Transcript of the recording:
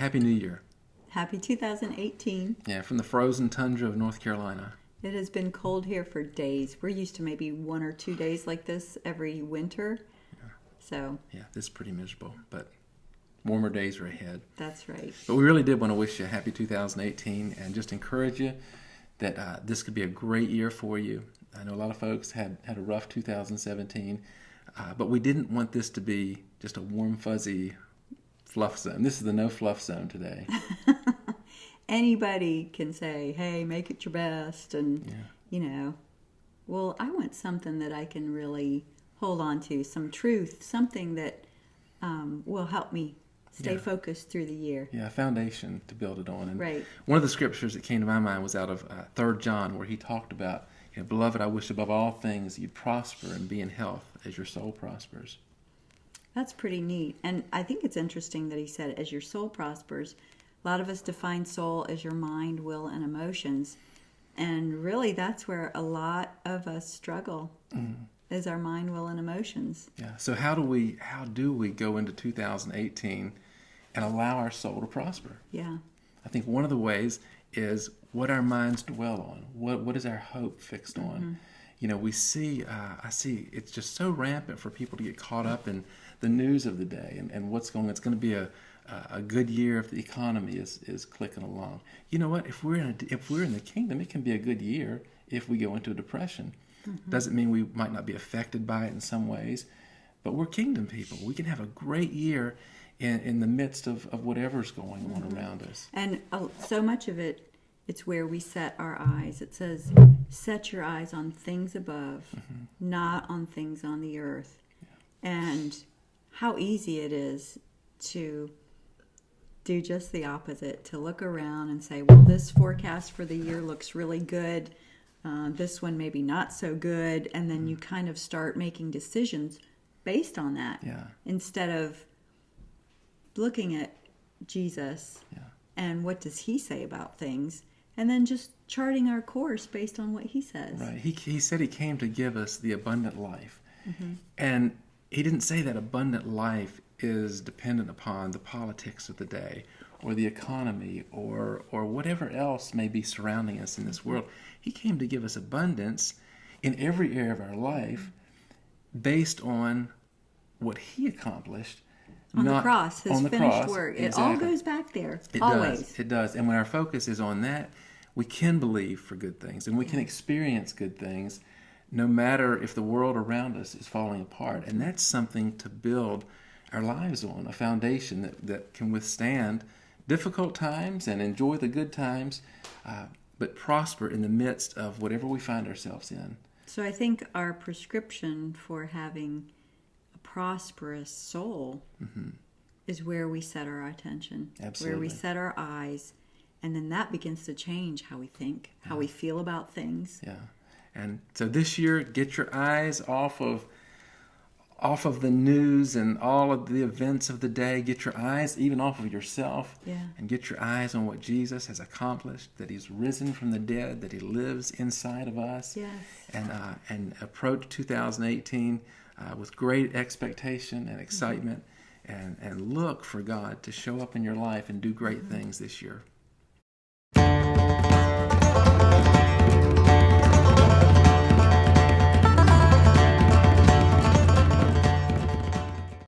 Happy New Year. Happy 2018. Yeah, from the frozen tundra of North Carolina. It has been cold here for days. We're used to maybe 1 or 2 days like this every winter. Yeah. So. Yeah, this is pretty miserable, but warmer days are ahead. That's right. But we really did want to wish you a happy 2018 and just encourage you that this could be a great year for you. I know a lot of folks had a rough 2017, but we didn't want this to be just a warm, fuzzy fluff zone. This is the no fluff zone today. Anybody can say, hey, make it your best. And, well, I want something that I can really hold on to, some truth, something that will help me stay focused through the year. Yeah, a foundation to build it on. And right. One of the scriptures that came to my mind was out of 3 John, where he talked about, Beloved, I wish above all things you'd prosper and be in health as your soul prospers. That's pretty neat. And I think it's interesting that he said, as your soul prospers. A lot of us define soul as your mind, will, and emotions. And really, that's where a lot of us struggle, is our mind, will, and emotions. Yeah. So how do we go into 2018 and allow our soul to prosper? Yeah. I think one of the ways is what our minds dwell on. What is our hope fixed on? We see, I see it's just so rampant for people to get caught up in the news of the day and what's going on. It's going to be a good year if the economy is clicking along. You know what? If we're in the kingdom, it can be a good year if we go into a depression. Doesn't mean we might not be affected by it in some ways, but we're kingdom people. We can have a great year in the midst of whatever's going on around us. And so much of it, it's where we set our eyes. It says, set your eyes on things above, not on things on the earth. Yeah. And how easy it is to do just the opposite, to look around and say, well, this forecast for the year looks really good. This one maybe not so good. And then you kind of start making decisions based on that. Yeah. Instead of looking at Jesus and what does he say about things, and then just charting our course based on what he says. Right. He said he came to give us the abundant life. And he didn't say that abundant life is dependent upon the politics of the day or the economy or whatever else may be surrounding us in this world. He came to give us abundance in every area of our life based on what he accomplished. On the cross, his finished work. It all goes back there, always. It does. And when our focus is on that, we can believe for good things and we can experience good things no matter if the world around us is falling apart. And that's something to build our lives on, a foundation that can withstand difficult times and enjoy the good times, but prosper in the midst of whatever we find ourselves in. So I think our prescription for having a prosperous soul is where we set our attention, Absolutely. Where we set our eyes, and then that begins to change how we think, how we feel about things. Yeah. And so this year, get your eyes off of the news and all of the events of the day. Get your eyes even off of yourself and get your eyes on what Jesus has accomplished, that he's risen from the dead, that he lives inside of us. Yes. And approach 2018 with great expectation and excitement and look for God to show up in your life and do great things this year.